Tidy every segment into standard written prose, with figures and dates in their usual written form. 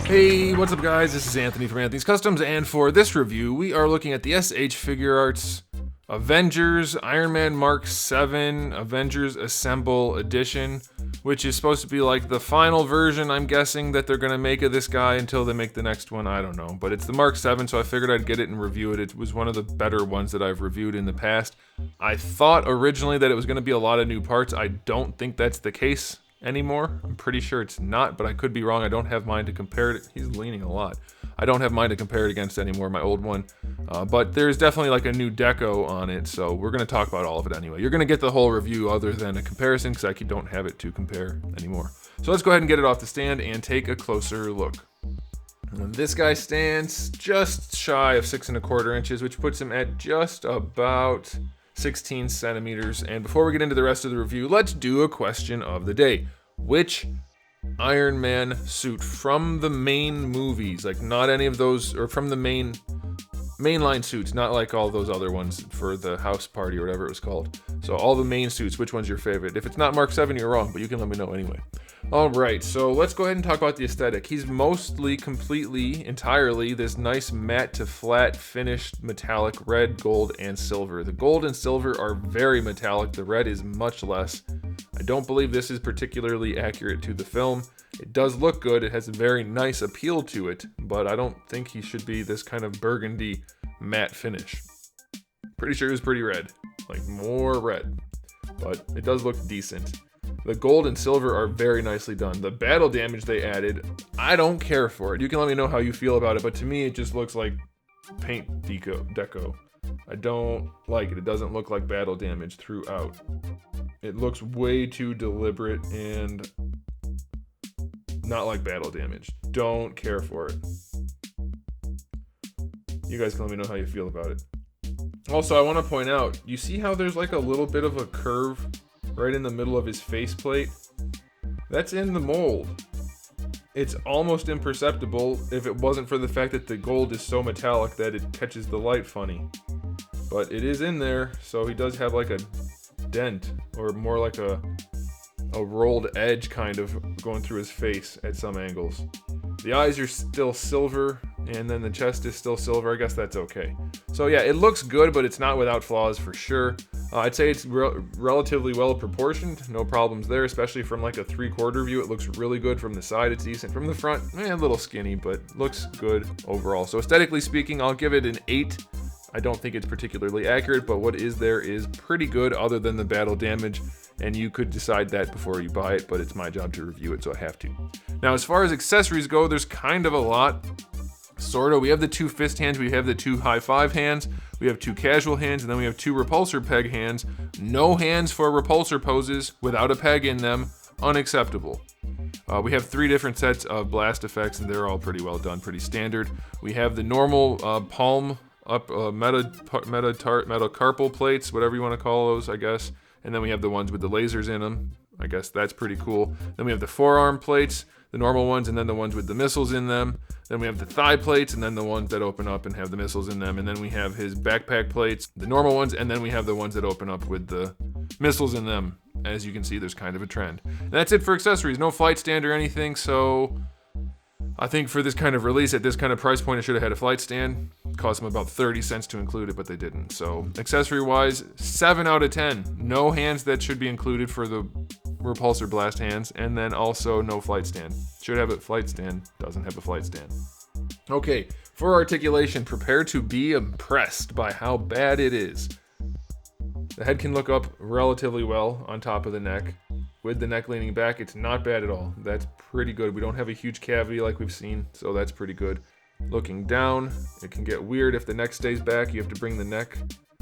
Hey, what's up guys? This is Anthony from Anthony's Customs, and for this review, we are looking at the SH Figuarts Avengers Iron Man Mark VII Avengers Assemble Edition, which is supposed to be like the final version, I'm guessing, that they're going to make of this guy until they make the next one. I don't know, but it's the Mark VII, so I figured I'd get it and review it. It was one of the better ones that I've reviewed in the past. I thought originally that it was going to be a lot of new parts. I don't think that's the case anymore. I'm pretty sure it's not, but I could be wrong. I don't have mine to compare it. He's leaning a lot. I don't have mine to compare it against anymore, my old one. But there's definitely like a new deco on it, so we're going to talk about all of it anyway. You're going to get the whole review other than a comparison because I don't have it to compare anymore. So let's go ahead and get it off the stand and take a closer look. And this guy stands just shy of 6 1/4 inches, which puts him at just about 16 centimeters. And before we get into the rest of the review, let's do a question of the day. Which Iron Man suit from the main movies, like not any of those, or from the mainline suits, not like all those other ones for the house party or whatever it was called. So all the main suits, which one's your favorite? If it's not Mark VII, you're wrong, but you can let me know anyway. All right, so let's go ahead and talk about the aesthetic. He's mostly, completely, entirely this nice matte to flat finished metallic red, gold, and silver. The gold and silver are very metallic. The red is much less. I don't believe this is particularly accurate to the film. It does look good. It has a very nice appeal to it, but I don't think he should be this kind of burgundy matte finish. Pretty sure he was pretty red, like more red, but it does look decent. The gold and silver are very nicely done. The battle damage they added, I don't care for it. You can let me know how you feel about it, but to me it just looks like paint deco. I don't like it. It doesn't look like battle damage throughout. It looks way too deliberate and not like battle damage. Don't care for it. You guys can let me know how you feel about it. Also, I want to point out, you see how there's like a little bit of a curve right in the middle of his faceplate? That's in the mold. It's almost imperceptible if it wasn't for the fact that the gold is so metallic that it catches the light funny. But it is in there, so he does have like a dent, or more like a rolled edge kind of going through his face at some angles. The eyes are still silver, and then the chest is still silver. I guess that's okay. So yeah, it looks good, but it's not without flaws for sure. I'd say it's relatively well proportioned. No problems there, especially from like a 3/4 view. It looks really good. From the side, it's decent. From the front, a little skinny, but looks good overall. So aesthetically speaking, I'll give it an 8. I don't think it's particularly accurate, but what is there is pretty good other than the battle damage, and you could decide that before you buy it, but it's my job to review it, so I have to. Now, as far as accessories go, there's kind of a lot. Sorta. We have the 2 fist hands, we have the 2 high 5 hands, we have 2 casual hands, and then we have 2 repulsor peg hands. No hands for repulsor poses without a peg in them. Unacceptable. We have 3 different sets of blast effects, and they're all pretty well done, pretty standard. We have the normal palm up metacarpal plates, whatever you want to call those, I guess. And then we have the ones with the lasers in them. I guess that's pretty cool. Then we have the forearm plates, the normal ones, and then the ones with the missiles in them. Then we have the thigh plates, and then the ones that open up and have the missiles in them. And then we have his backpack plates, the normal ones, and then we have the ones that open up with the missiles in them. As you can see, there's kind of a trend. And that's it for accessories. No flight stand or anything, so I think for this kind of release, at this kind of price point, it should have had a flight stand. Cost them about 30 cents to include it, but they didn't. So accessory-wise, 7 out of 10. No hands that should be included for the repulsor blast hands, and then also no flight stand. Should have a flight stand, doesn't have a flight stand. Okay, for articulation, prepare to be impressed by how bad it is. The head can look up relatively well on top of the neck. With the neck leaning back, it's not bad at all. That's pretty good. We don't have a huge cavity like we've seen, so that's pretty good. Looking down, it can get weird if the neck stays back. You have to bring the neck.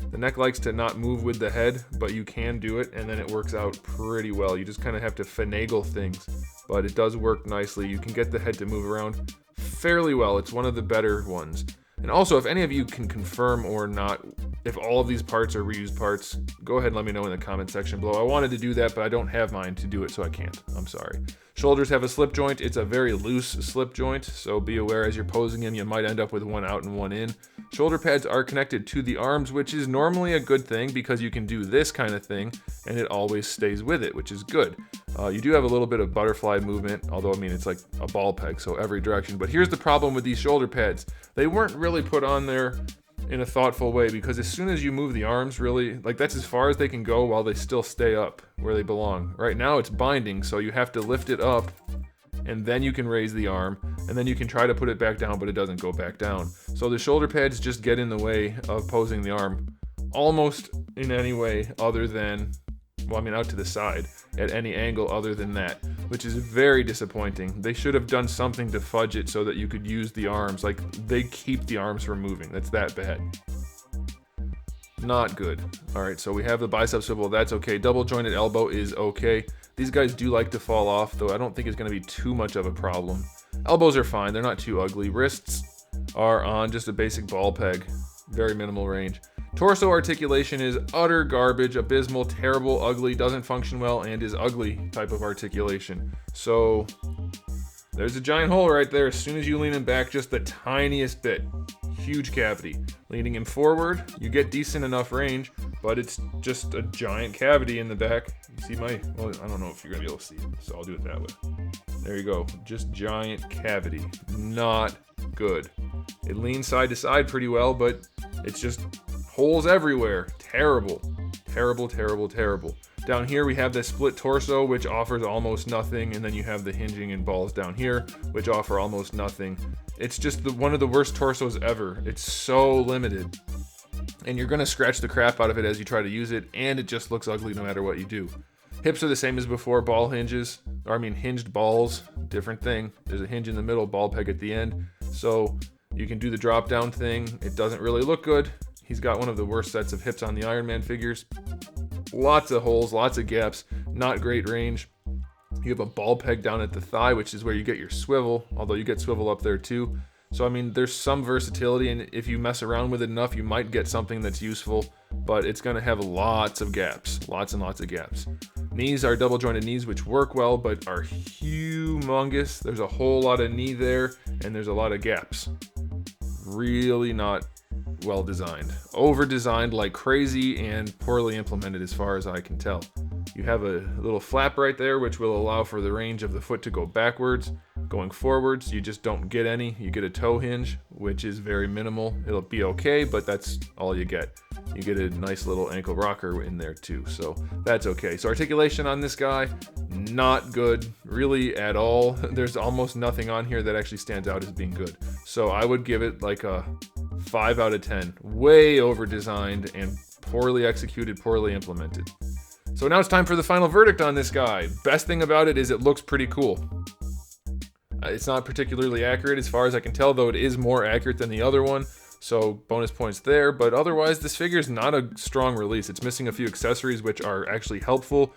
The neck likes to not move with the head, but you can do it, and then it works out pretty well. You just kind of have to finagle things, but it does work nicely. You can get the head to move around fairly well. It's one of the better ones. And also, if any of you can confirm or not if all of these parts are reused parts, go ahead and let me know in the comment section below. I wanted to do that, but I don't have mine to do it, so I can't. I'm sorry. Shoulders have a slip joint. It's a very loose slip joint, so be aware as you're posing him, you might end up with one out and one in. Shoulder pads are connected to the arms, which is normally a good thing because you can do this kind of thing and it always stays with it, which is good. You do have a little bit of butterfly movement, although I mean it's like a ball peg, so every direction. But here's the problem with these shoulder pads. They weren't really put on there in a thoughtful way, because as soon as you move the arms, really, like that's as far as they can go while they still stay up where they belong. Right now it's binding, so you have to lift it up and then you can raise the arm, and then you can try to put it back down, but it doesn't go back down. So the shoulder pads just get in the way of posing the arm almost in any way other than, well, I mean out to the side, at any angle other than that, which is very disappointing. They should have done something to fudge it so that you could use the arms. Like, they keep the arms from moving. That's that bad. Not good. All right, so we have the bicep swivel. That's okay. Double jointed elbow is okay. These guys do like to fall off, though I don't think it's going to be too much of a problem. Elbows are fine. They're not too ugly. Wrists are on just a basic ball peg. Very minimal range. Torso articulation is utter garbage, abysmal, terrible, ugly, doesn't function well, and is ugly type of articulation. So there's a giant hole right there as soon as you lean him back just the tiniest bit. Huge cavity. Leaning him forward, you get decent enough range, but it's just a giant cavity in the back. You see my, well, I don't know if you're gonna be able to see it, so I'll do it that way. There you go, just giant cavity. Not good. It leans side to side pretty well, but it's just holes everywhere. Terrible, terrible, terrible, terrible. Down here we have the split torso, which offers almost nothing, and then you have the hinging and balls down here, which offer almost nothing. It's just one of the worst torsos ever. It's so limited, and you're gonna scratch the crap out of it as you try to use it, and it just looks ugly no matter what you do. Hips are the same as before, ball hinges, or I mean hinged balls, different thing. There's a hinge in the middle, ball peg at the end, so you can do the drop down thing. It doesn't really look good. He's got one of the worst sets of hips on the Iron Man figures. Lots of holes, lots of gaps, not great range. You have a ball peg down at the thigh, which is where you get your swivel, although you get swivel up there too. So I mean, there's some versatility, and if you mess around with it enough, you might get something that's useful, but it's gonna have lots of gaps, lots and lots of gaps. Knees are double jointed knees, which work well, but are humongous. There's a whole lot of knee there, and there's a lot of gaps. Really not well designed. Over designed like crazy and poorly implemented as far as I can tell. You have a little flap right there, which will allow for the range of the foot to go backwards. Going forwards, you just don't get any. You get a toe hinge, which is very minimal. It'll be okay, but that's all you get. You get a nice little ankle rocker in there too, so that's okay. So articulation on this guy, not good really at all. There's almost nothing on here that actually stands out as being good. So I would give it like a 5 out of 10. Way over designed and poorly executed, poorly implemented. So now it's time for the final verdict on this guy. Best thing about it is it looks pretty cool. It's not particularly accurate as far as I can tell, though it is more accurate than the other one. So bonus points there, but otherwise this figure is not a strong release. It's missing a few accessories which are actually helpful,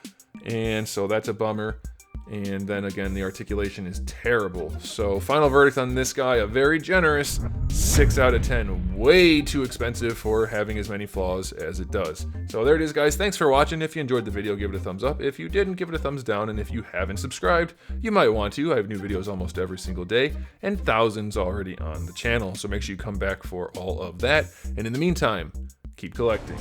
and so that's a bummer. And then again, the articulation is terrible. So final verdict on this guy, a very generous 6 out of 10. Way too expensive for having as many flaws as it does. So there it is, guys. Thanks for watching. If you enjoyed the video, give it a thumbs up. If you didn't, give it a thumbs down. And if you haven't subscribed, you might want to. I have new videos almost every single day, and thousands already on the channel. So make sure you come back for all of that. And in the meantime, keep collecting.